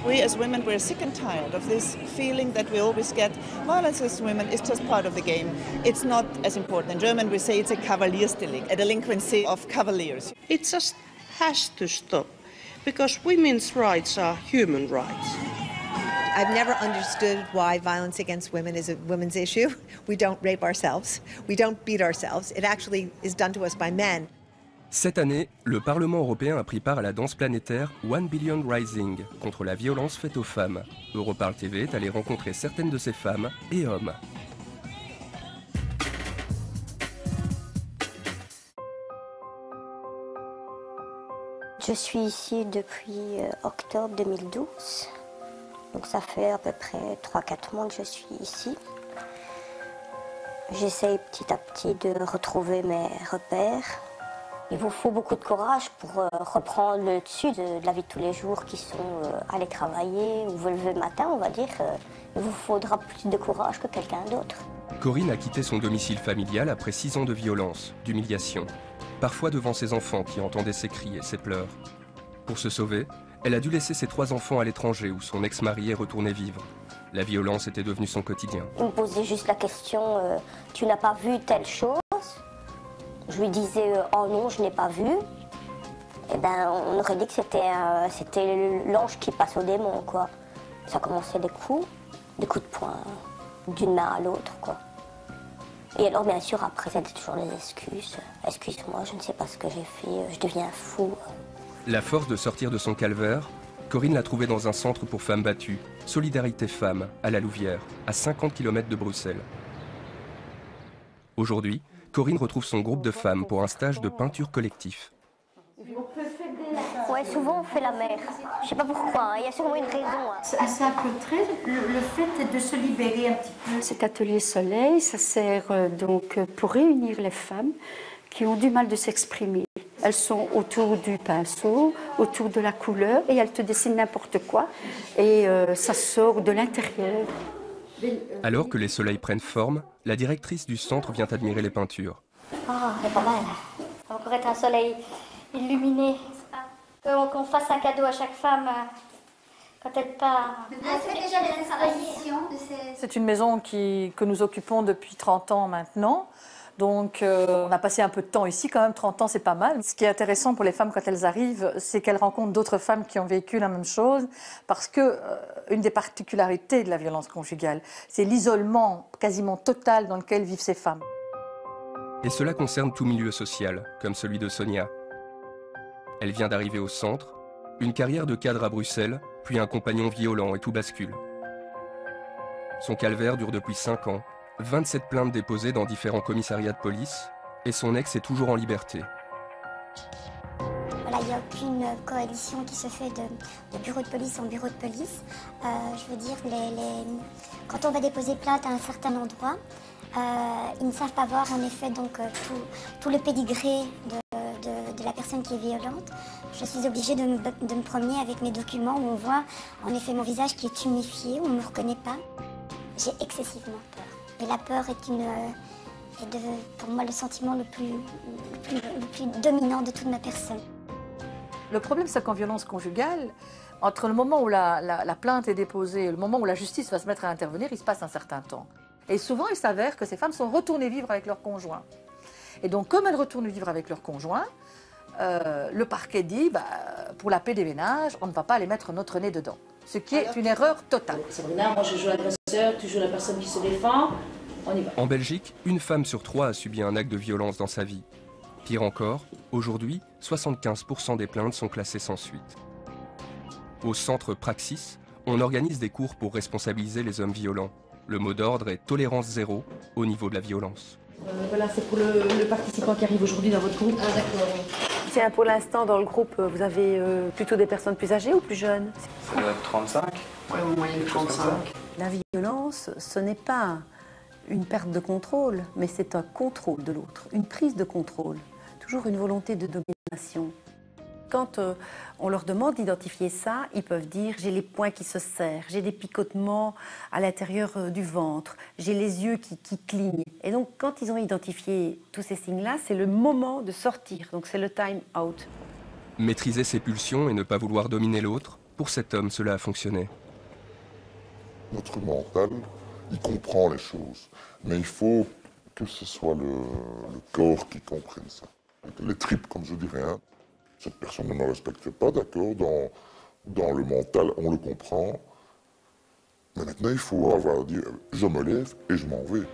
We as women, we're sick and tired of this feeling that we always get violence against women is just part of the game. It's not as important. In German we say it's a Kavaliersdelikt, a delinquency of cavaliers. It just has to stop, because women's rights are human rights. I've never understood why violence against women is a women's issue. We don't rape ourselves. We don't beat ourselves. It actually is done to us by men. Cette année, le Parlement européen a pris part à la danse planétaire One Billion Rising contre la violence faite aux femmes. Europarl TV est allé rencontrer certaines de ces femmes et hommes. Je suis ici depuis octobre 2012. Donc ça fait à peu près 3-4 mois que je suis ici. J'essaye petit à petit de retrouver mes repères. Il vous faut beaucoup de courage pour reprendre le dessus de la vie de tous les jours qui sont aller travailler ou vous lever le matin, on va dire. Il vous faudra plus de courage que quelqu'un d'autre. Corinne a quitté son domicile familial après 6 ans de violence, d'humiliation. Parfois devant ses enfants qui entendaient ses cris et ses pleurs. Pour se sauver, elle a dû laisser ses 3 enfants à l'étranger où son ex-mari est retourné vivre. La violence était devenue son quotidien. Il me posait juste la question tu n'as pas vu telle chose? Je lui disais oh non, je n'ai pas vu. Eh ben, on aurait dit que c'était l'ange qui passe au démon, quoi. Ça commençait des coups de poing, d'une main à l'autre, quoi. Et alors, bien sûr, après, c'était toujours les excuses. Excuse-moi, je ne sais pas ce que j'ai fait, je deviens fou. La force de sortir de son calvaire, Corinne l'a trouvée dans un centre pour femmes battues, Solidarité Femmes, à la Louvière, à 50 km de Bruxelles. Aujourd'hui, Corinne retrouve son groupe de femmes pour un stage de peinture collectif. Ouais, souvent on fait la mer. Je sais pas pourquoi, il y a sûrement une raison. C'est un peu très le fait de se libérer un petit peu. Cet atelier soleil, ça sert donc pour réunir les femmes qui ont du mal de s'exprimer. Elles sont autour du pinceau, autour de la couleur, et elles te dessinent n'importe quoi, et ça sort de l'intérieur. Alors que les soleils prennent forme, la directrice du centre vient admirer les peintures. Ah, c'est pas mal. Ça va encore être un soleil illuminé. Qu'on fasse un cadeau à chaque femme quand elle part. C'est une maison que nous occupons depuis 30 ans maintenant. Donc on a passé un peu de temps ici, quand même 30 ans c'est pas mal. Ce qui est intéressant pour les femmes quand elles arrivent, c'est qu'elles rencontrent d'autres femmes qui ont vécu la même chose, parce que une des particularités de la violence conjugale, c'est l'isolement quasiment total dans lequel vivent ces femmes. Et cela concerne tout milieu social, comme celui de Sonia. Elle vient d'arriver au centre, une carrière de cadre à Bruxelles, puis un compagnon violent et tout bascule. Son calvaire dure depuis 5 ans. 27 plaintes déposées dans différents commissariats de police, et son ex est toujours en liberté. Voilà, il n'y a aucune coalition qui se fait de bureau de police en bureau de police. Je veux dire, quand on va déposer plainte à un certain endroit, ils ne savent pas voir en effet donc, tout le pédigré de la personne qui est violente. Je suis obligée de me promener avec mes documents où on voit en effet mon visage qui est humifié, où on ne me reconnaît pas. J'ai excessivement peur. Et la peur est pour moi le sentiment le plus dominant de toute ma personne. Le problème, c'est qu'en violence conjugale, entre le moment où la plainte est déposée et le moment où la justice va se mettre à intervenir, il se passe un certain temps. Et souvent, il s'avère que ces femmes sont retournées vivre avec leur conjoint. Et donc, comme elles retournent vivre avec leur conjoint, le parquet dit, pour la paix des ménages, on ne va pas aller mettre notre nez dedans. Ce qui est une erreur totale. Sabrina, moi je joue l'agresseur, tu joues la personne qui se défend, on y va. En Belgique, une femme sur 3 a subi un acte de violence dans sa vie. Pire encore, aujourd'hui, 75% des plaintes sont classées sans suite. Au centre Praxis, on organise des cours pour responsabiliser les hommes violents. Le mot d'ordre est tolérance zéro au niveau de la violence. Voilà, c'est pour le participant qui arrive aujourd'hui dans votre groupe. Ah d'accord. Tiens, pour l'instant, dans le groupe, vous avez plutôt des personnes plus âgées ou plus jeunes? Ça doit être 35. Oui, au moyen 35. La violence, ce n'est pas une perte de contrôle, mais c'est un contrôle de l'autre, une prise de contrôle. Toujours une volonté de domination. Quand on leur demande d'identifier ça, ils peuvent dire « j'ai les poings qui se serrent, j'ai des picotements à l'intérieur du ventre, j'ai les yeux qui clignent ». Et donc, quand ils ont identifié tous ces signes-là, c'est le moment de sortir. Donc, c'est le time out. Maîtriser ses pulsions et ne pas vouloir dominer l'autre, pour cet homme, cela a fonctionné. Notre mental, il comprend les choses, mais il faut que ce soit le corps qui comprenne ça. Les tripes, comme je dirais, hein. Cette personne ne me respecte pas, d'accord, dans le mental, on le comprend. Mais maintenant, il faut avoir dit, je me lève et je m'en vais.